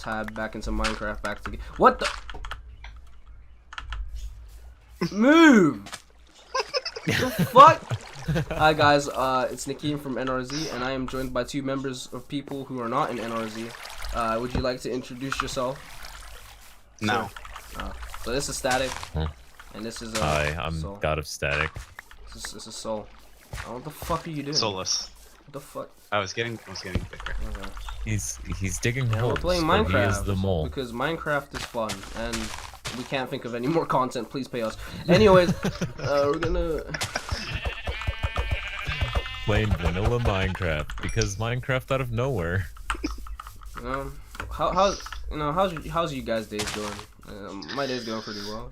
tab back into Minecraft back to what the move. The fuck? Hi guys, it's Nikki from NRZ, and I am joined by 2 members of people who are not in NRZ. Would you like to introduce yourself? No. So this is Static, and this is Hi, I'm Soul. God of Static. This is Soul. Oh, what the fuck are you doing? Soulless. What the fuck? I was getting thicker. Okay. He's digging Yeah, we're holes. playing but Minecraft He is the mole. because Minecraft is fun, and we can't think of any more content. Please pay us. Anyways, we're gonna Playing vanilla Minecraft because Minecraft out of nowhere. how's you guys' days going? My day's going pretty well.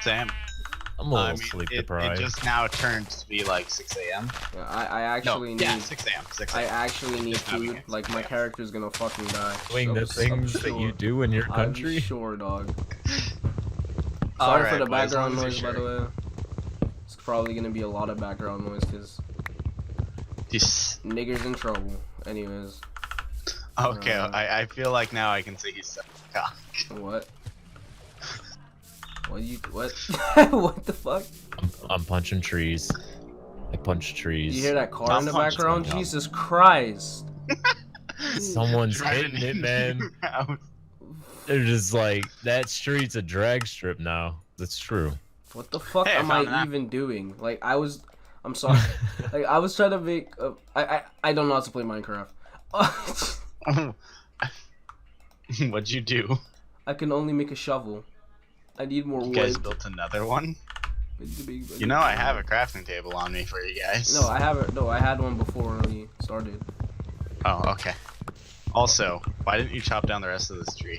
Sam. I'm a little sleep it deprived. just now turned to be like 6 a.m. Yeah, I actually need. 6 a.m. 6 I a.m. actually need It's not food. against Like my 6 character's gonna fucking die. Doing the things that you do in your country. I'm sure, dog. Sorry Alright, for the boys, as long background as you're noise, by the sure. way. It's probably gonna be a lot of background noise because Just... niggers in trouble. Anyways. Okay, I feel like now I can see he's so cock. What? What? What the fuck? I'm punching trees. I punch trees. You hear that car I'm in the punching background? them. Jesus Christ! Someone's Driving hitting it, in man. out. They're just like, that street's a drag strip now. That's true. What the fuck Hey, I am found I an even doing? Like I'm sorry. Like I was trying to make. I don't know how to play Minecraft. What'd you do? I can only make a shovel. I need more You wood. guys built another one? You know I have a crafting table on me for you guys. No, I haven't. No, I had one before we started. Oh, okay. Also, why didn't you chop down the rest of this tree?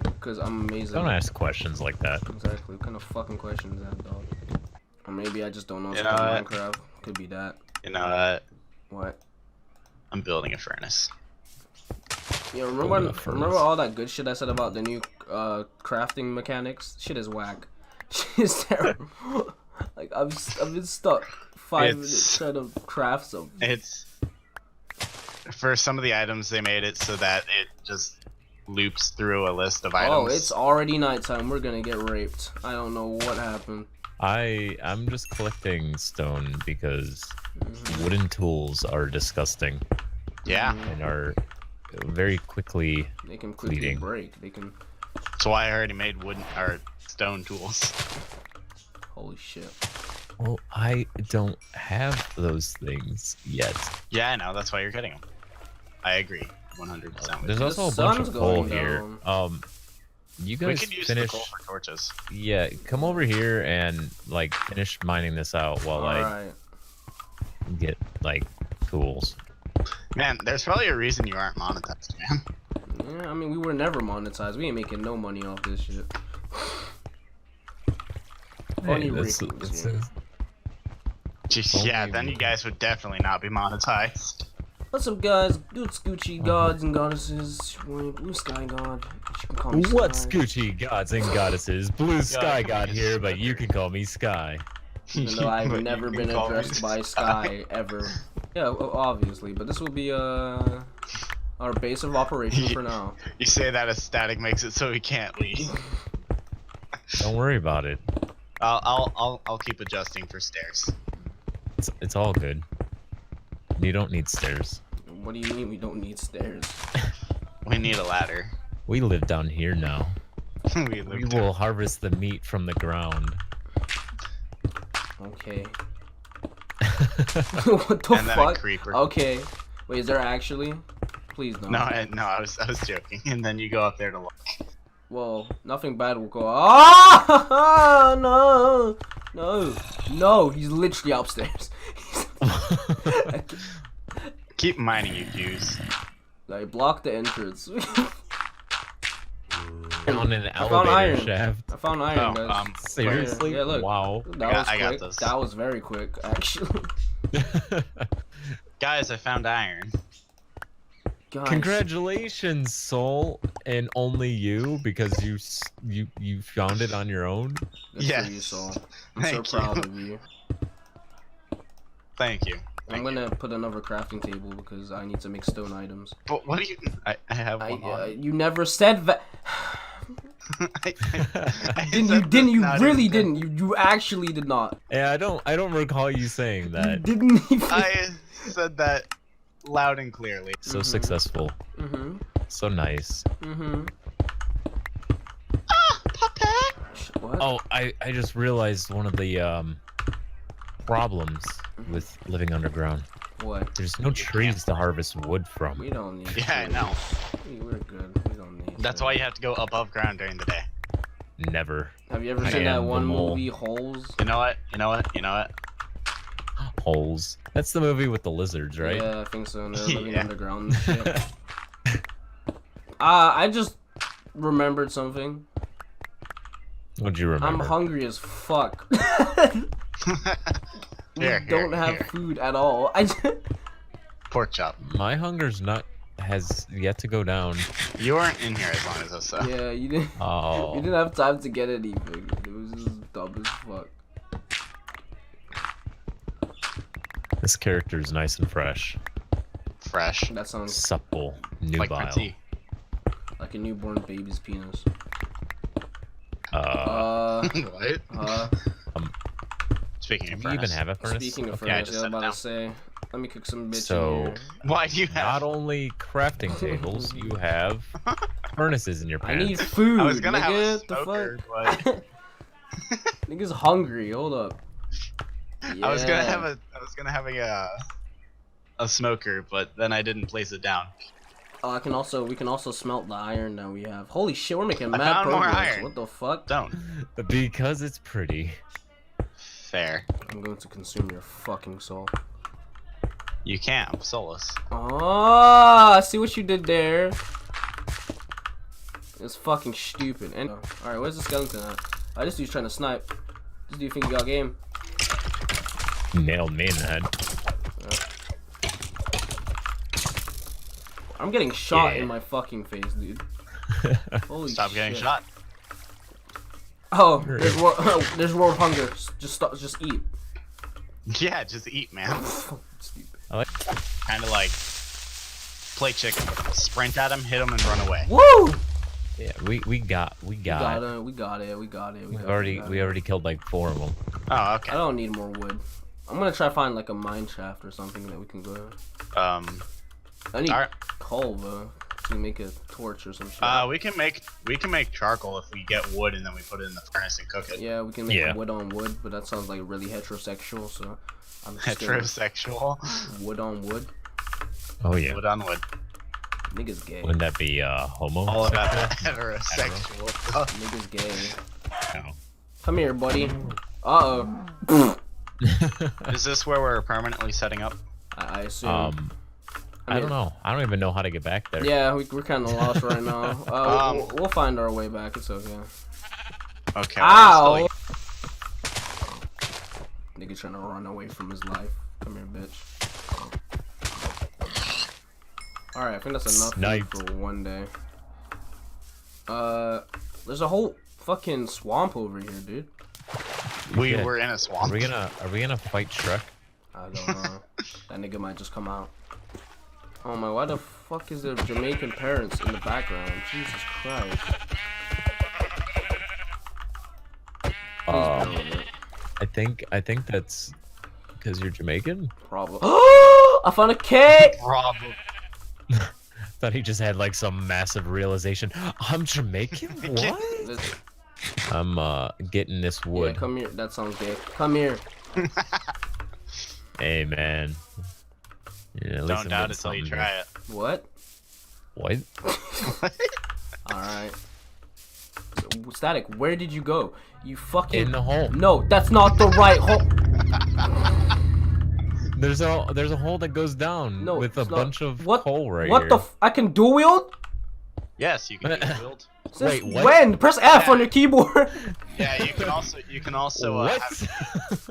Because I'm amazing. Don't ask questions like that. Exactly. What kind of fucking question is that, dog? Or maybe I just don't know You stuff know about what? Minecraft. Could be that. You know What? I'm building a furnace. Yeah, Building a furnace. remember all that good shit I said about the new crafting mechanics? Shit is whack. Shit is terrible. Like I've been stuck 5 minutes trying to craft something. It's for some of the items they made it so that it just loops through a list of items. Oh, it's already nighttime. We're gonna get raped. I don't know what happened. I'm just collecting stone because wooden tools are disgusting yeah. and are very quickly They can quickly bleeding. break. They can. That's why I already made wooden or stone tools. Holy shit. Well, I don't have those things yet. Yeah, I know. That's why you're getting them. I agree, 100%. There's The also a bunch sun's of coal going here. down. You We guys could use finish. the coal for torches. Yeah, come over here and like finish mining this out while I Alright. get like tools. Man, there's probably a reason you aren't monetized, man. Yeah, I mean we were never monetized. We ain't making no money off this shit. Funny that's- ratings, that's- Just, yeah, Only then we- you guys would definitely not be monetized. What's up, guys? Good Scoochie gods and goddesses. Blue Sky God. You can call me What's Sky. Scoochie gods and goddesses? Blue Sky God here, but you can call me Sky. Even though I've But you never can been call me addressed by Sky ever. Yeah, obviously, but this will be our base of operation for now. You say that as Static makes it so he can't leave. Don't worry about it. I'll keep adjusting for stairs. It's all good. You don't need stairs. What do you mean we don't need stairs? We need a ladder. We live down here now. we We will harvest the meat from the ground. Okay. What the And then a fuck? creeper. Okay. Wait, is there actually? Please don't. No, I was joking. And then you go up there to look. Well, nothing bad will go. Ah! No! No! No! He's literally upstairs. Keep mining, you Jews. Like, block the entrance. On an I found elevator iron. shaft. I found iron, Oh, guys. Seriously? Yeah, look. Wow. That was I got quick. this. That was very quick, actually. Guys, I found iron. Guys. Congratulations, Soul, and only you because you found it on your own. Good for you, Yes. Saul. I'm Thank so you. proud of you. Thank you. I'm gonna put another crafting table because I need to make stone items. But what do you? I have one on. You never said that. I Didn't said you? Didn't this you? not Really even- didn't. You actually did not. Yeah, I don't recall you saying You that. didn't even. I said that loud and clearly. So successful. Mhm. So nice. Mhm. What? Oh, I just realized one of the problems with living underground. What? There's no trees to harvest wood from. We don't need. Yeah, I trees. know. We're good. We don't need. That's trees. why you have to go above ground during the day. Never. Have you ever I seen that am the one mole. movie, Holes? You know what? You know what? You know what? Holes. That's the movie with the lizards, right? Yeah, I think so. And they're living Yeah. underground and shit. I just remembered something. What'd you remember? I'm hungry as fuck. We Here, don't here, have here. food at all. Pork chop. My hunger's not has yet to go down. You weren't in here as long as us, so. Yeah, you didn't. Oh. You didn't have time to get anything. It was just dumb as fuck. This character's nice and fresh. Fresh. That sounds Supple. Like Nubile. Prince. like a newborn baby's penis. Uh, What? Speaking do of you even furnace. have a furnace? Speaking of Okay. Yeah, I furnace, just I was set it about down. to say, let me cook some bitch So- in here. Why do you have? Not only crafting tables, you have furnaces in your I pants. need food, I was gonna have a nigga. The smoker, fuck? but Nigga's hungry. Hold up. I was gonna Yeah. have a smoker, but then I didn't place it down. We can also smelt the iron that we have. Holy shit, we're making I mad found more progress. iron. What the fuck? Don't. Because it's pretty. Fair. I'm going to consume your fucking soul. You can't. I'm soulless. Oh, I see what you did there. It's fucking stupid. And alright, where's the skeleton at? This dude's trying to snipe. This dude think he got game. Nailed me in the head. I'm getting shot Yeah. in my fucking face, dude. Holy Stop shit. getting shot. Oh, there's war. There's war of hunger. Just stop. Just eat. Yeah, just eat, man. Stupid. Kind of like play chicken. Sprint at him, hit him, and run away. Woo! Yeah, we got We it. got it. We got it. We already killed like 4 of them. Oh, I okay. don't need more wood. I'm gonna try to find like a mine shaft or something that we can go. I need Alright. coal though to make a torch or some shit. We can make charcoal if we get wood and then we put it in the furnace and cook it. Yeah, we can make Yeah. wood on wood, but that sounds like really heterosexual. So I'm just gonna- Heterosexual. wood on wood. Oh yeah. Wood on wood. Niggas gay. Wouldn't that be homo? All about that heterosexual stuff. Niggas gay. No. Come here, buddy. Uh-oh. Is this where we're permanently setting up? I assume. I don't know. I don't even know how to get back there. Yeah, we're kind of lost right now. We'll find our way back. It's okay. Okay. Ow! Nigga trying to run away from his life. Come here, bitch. Alright, I think that's enough Sniped. food for one day. There's a whole fucking swamp over here, dude. We Yeah. were in a swamp. Are we gonna fight Shrek? I don't know. That nigga might just come out. Oh my, why the fuck is there Jamaican parents in the background? Jesus Christ. Please build it. I think that's because you're Jamaican. Probably. I found a cake! Probably. Thought he just had like some massive realization. I'm Jamaican? What? This- I'm getting this Yeah, wood. come here. That sounds gay. Come here. Hey man. Yeah, at least Don't I'm doubt getting it till you something try here. it. What? What? Alright. Static, where did you go? You fucking. In the hole. No, that's not the right hole. There's a hole that goes down No, with a it's not. bunch of What? coal right What here. the? I can dual wield? Yes, you can build. Since Wait, what? when? Press F Yeah. on your keyboard. Yeah, you can also what? have,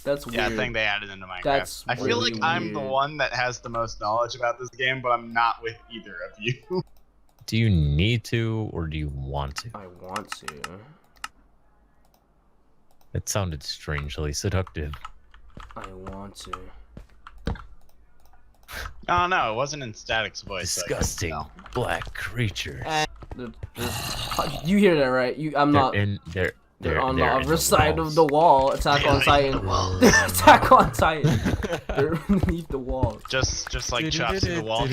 That's weird. yeah, I think they added into Minecraft. That's I feel like really I'm the weird. one that has the most knowledge about this game, but I'm not with either of you. Do you need to or do you want to? I want to. That sounded strangely seductive. I want to. Oh no, it wasn't in Static's voice. so I couldn't Disgusting tell. black creatures. You hear that, right? I'm not. They're They're on the in other side of the walls. wall. Attack They're on in Titan. the walls. Attack on Titan. They're beneath the wall. Just like chops through the wall.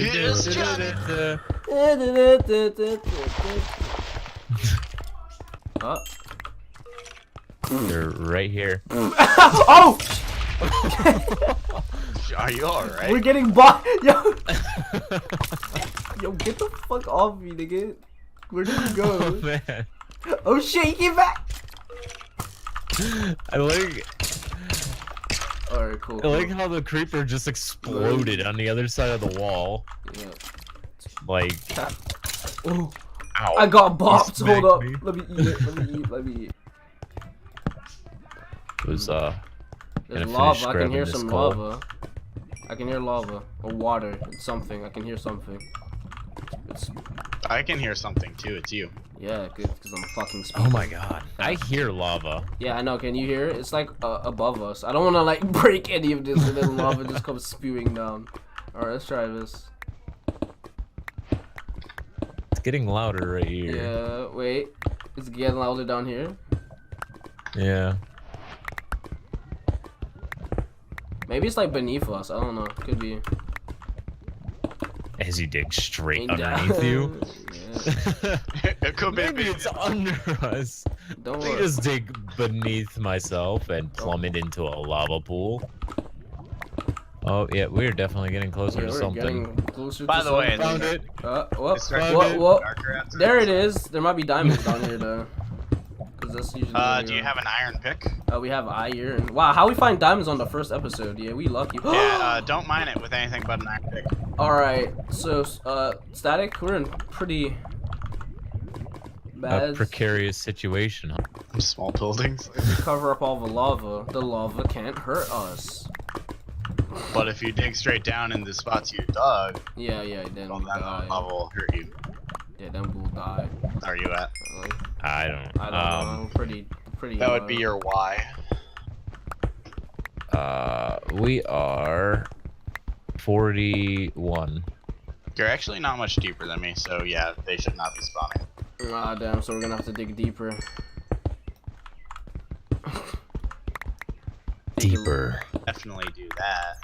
Oh. They're right here. Oh! Are you alright? We're getting bought. Yo, yo, get the fuck off me, nigga. Where did he Oh go? man. Oh shit, he came back. I like Alright, cool. I like how the creeper just exploded on the other side of the wall. Yeah. Like, Oh, ow. I got bopped. smacked Hold up. me. Let me eat it. Let me eat. It was There's Gonna lava. finish I can hear scrubbing some this coal. lava. I can hear lava or water. It's something. I can hear something. It's I can hear something too. It's you. yeah, good because I'm fucking. Speaking. Oh my god. I hear lava. Yeah, I know. Can you hear it? It's like above us. I don't want to like break any of this, and then lava just comes spewing down. All right, let's try this. It's getting louder right here. Yeah, wait. It's getting louder down here. Yeah. Maybe it's like beneath us. I don't know. Could be. As you dig straight Down. underneath you. Yeah. It could be. Maybe it's under us. Don't Let me worry. just dig beneath myself and plummet into a lava pool. Oh yeah, we're definitely getting closer Yeah, to we're something. getting closer By to the way, Found it. Whoop. It's starting What- to get what- darker outside. There it is. There might be diamonds down here though. Cause that's usually. where they Do you go. have an iron pick? We have iron. Wow, how we find diamonds on the first episode? Yeah, we lucky. Yeah. Don't mine it with anything but an iron pick. All right. So, Static, we're in pretty A bad. precarious situation. Huh? Small buildings. If we cover up all the lava can't hurt us. But if you dig straight down in the spots you dug, Yeah, then well, we then the die. lava will hurt you. Yeah, then we'll die. Are you at? Like, I don't. I don't know. Pretty. That would be your why. We are 41. You're actually not much deeper than me, so yeah, they should not be spawning. Ah, damn. So we're gonna have to dig deeper. Deeper. Definitely do that.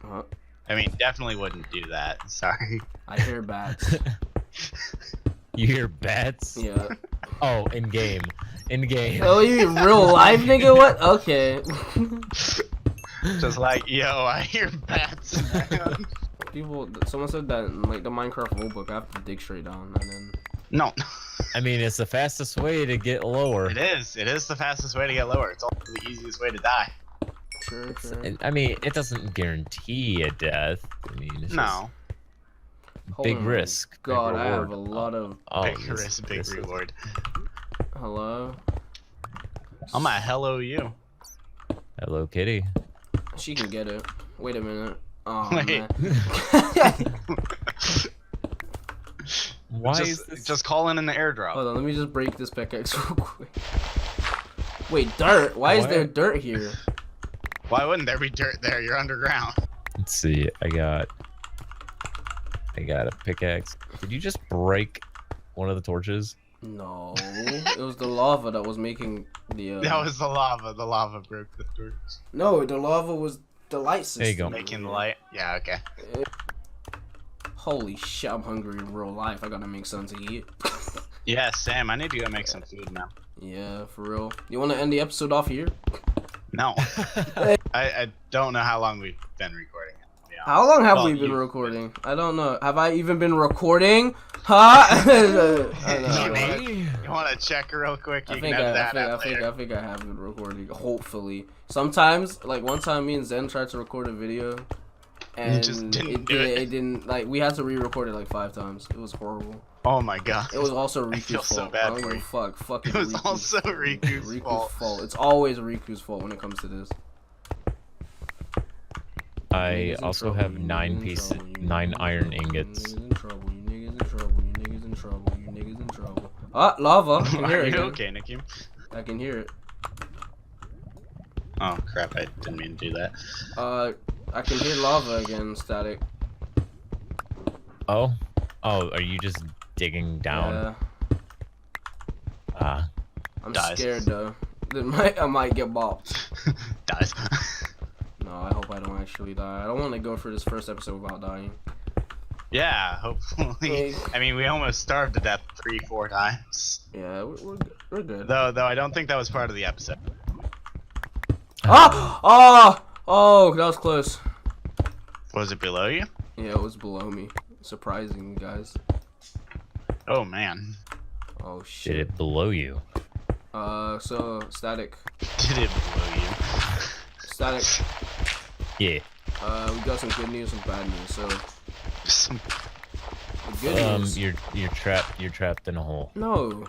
Huh? I mean, definitely wouldn't do that. Sorry. I hear bats. You hear bats? Yeah. Oh, in game. In game. Oh, you mean real life, nigga? What? Okay. Just like, yo, I hear bats. Man. Someone said that in like the Minecraft rulebook, I have to dig straight down and then. No. I mean, it's the fastest way to get lower. It is. It is the fastest way to get lower. It's also the easiest way to die. Sure. I mean, it doesn't guarantee a death. I mean, it's No. Hold big on. risk, big God, I have reward. a lot of. Oh, Big this- risk, big this is- reward. Hello. I'm at hello you. Hello, Kitty. She can get it. Wait a minute. Oh Wait. man. Why is this? just call in the airdrop. Hold on, let me just break this pickaxe real quick. Wait, dirt? Why is there What? dirt here? Why wouldn't there be dirt there? You're underground. Let's see. I got a pickaxe. Did you just break one of the torches? No, it was the lava that was making the. That was the lava. The lava broke the torch. No, the lava was the light system. There you go. Making the light. Yeah, okay. Holy shit, I'm hungry in real life. I gotta make something to eat. Yeah, Sam, I need to go make some food now. Yeah, for real. You wanna end the episode off here? No. I don't know how long we've been recording. To be honest. How long have Well, we been you- recording? I don't know. Have I even been recording? Huh? I know. Maybe. You want to check real quick? You I can think have that I out later. think I have been recording. Hopefully, sometimes like one time me and Zen tried to record a video, and just didn't do it. It didn't like we had to re-record it like 5 times. It was horrible. Oh my god. It was also I Riku's feel fault. so bad I don't for give a you. fuck. Fuck It was Riku's also Riku's fault. It's always Riku's fault when it comes to this. I Niggas in also trouble, have you 9 niggas in pieces, trouble, you 9 niggas iron in ingots. trouble, you niggas in trouble, you niggas in trouble, you niggas in trouble, you niggas in trouble. Ah, lava! I can hear Are it. you again. okay, Nikki? I can hear it. Oh crap! I didn't mean to do that. I can hear lava again, Static. Oh, are you just digging down? Yeah. Ah, I'm Dies. scared though. I might get bopped. Dies. No, I hope I don't actually die. I don't want to go for this first episode without dying. Yeah, hopefully. I mean, we almost starved to death 3-4 times. Yeah, we're good. Though I don't think that was part of the episode. Ah! Oh! Oh, that was close. Was it below you? Yeah, it was below me. Surprising, guys. Oh man. Oh shit. did it below you? So static. Did it below you? Static. Yeah. We got some good news and bad news. So Some- the good news. You're trapped in a hole. No.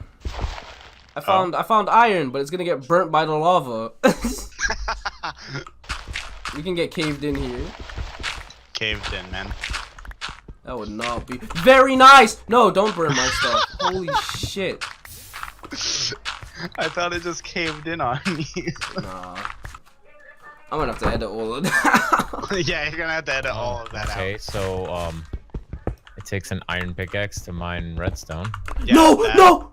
I found iron, but it's gonna get burnt by the lava. We can get caved in here. Caved in, man. That would not be very nice. No, don't burn my stuff. Holy shit. I thought it just caved in on you. Nah. I'm gonna have to edit all of that. Yeah, you're gonna have to edit all of that Okay, out. so it takes an iron pickaxe to mine redstone. Yeah, No, that- no.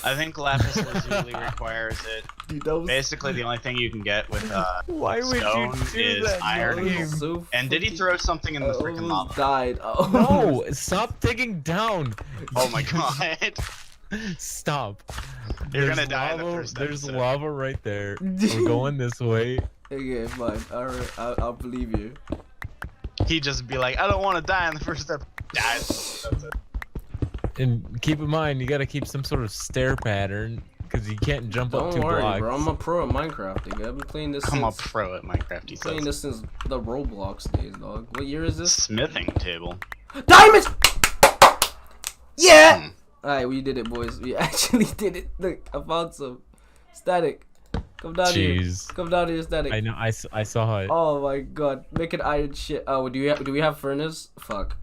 I think lapis lazuli requires it. Dude, that was Basically, the only thing you can get with Why stone is iron. so And did he throw something in the I freaking almost lava? died. Oh. No, stop digging down. Oh my god. Stop. You're There's gonna die in the lava- first There's episode. lava right there. We're going this way. Okay, fine. Alright, I'll believe you. He'd just be like, I don't want to die in the first episode. Dies. That's it. And keep in mind, you gotta keep some sort of stair pattern, because you can't jump up Don't 2 worry, blocks. bro. I'm a pro at Minecraft, nigga. I've been playing this I'm a since pro at Minecraft, he playing says. this since the Roblox days, dog. What year is this? Smithing table. Diamonds! Yeah! Hmm. Alright, we did it, boys. We actually did it. Look, I found some. Static. Come down here. Jeez. Come down here, Static. I know. I saw it. Oh my god. Make an iron shit. Oh, do we have furnace? Fuck.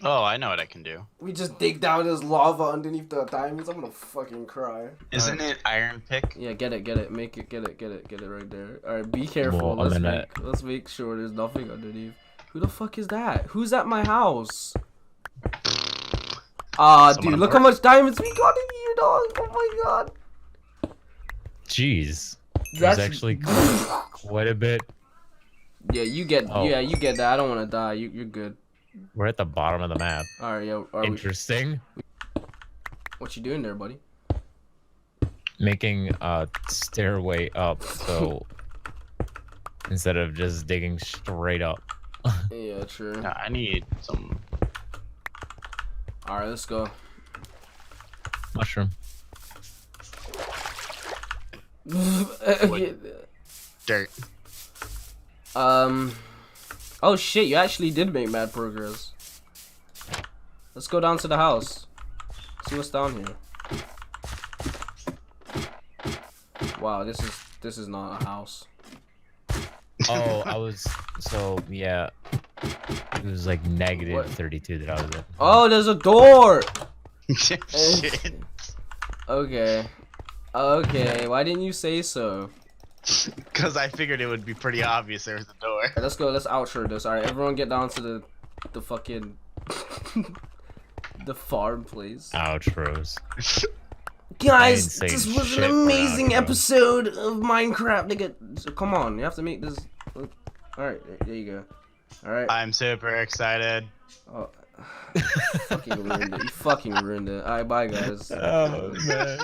Oh, I know what I can do. We just dig down this lava underneath the diamonds. I'm gonna fucking cry. Isn't it iron pick? Yeah, get it. Make it, get it right there. Alright, be careful. Well, Let's make sure there's nothing underneath. Who the fuck is that? Who's at my house? Ah, Someone dude, look how much diamonds we got in here, dog. Oh my god. Jeez. There's actually quite a bit. Yeah, you get. Oh. Yeah, you get that. I don't want to die. You're good. We're at the bottom of the map. All right, yeah. Are we, Interesting. what you doing there, buddy? Making a stairway up, so instead of just digging straight up. Yeah, true. No, I need some. All right, let's go. Mushroom. Dirt. Oh shit! You actually did make mad progress. Let's go down to the house. See what's down here. Wow, this is not a house. Oh, yeah. It was like negative What? 32 that I was at. Oh, there's a door. Shit. Okay. Okay. Why didn't you say so? Because I figured it would be pretty obvious there was a door. Alright, let's go. Let's outro this. All right, everyone, get down to the fucking the farm, please. Outros. Guys, I didn't say this was an shit for amazing outro. episode of Minecraft, nigga. So come on, you have to make this. All right, there you go. All right. I'm super excited. Oh, you fucking ruined it. You fucking ruined it. All right, bye, guys. Oh, man.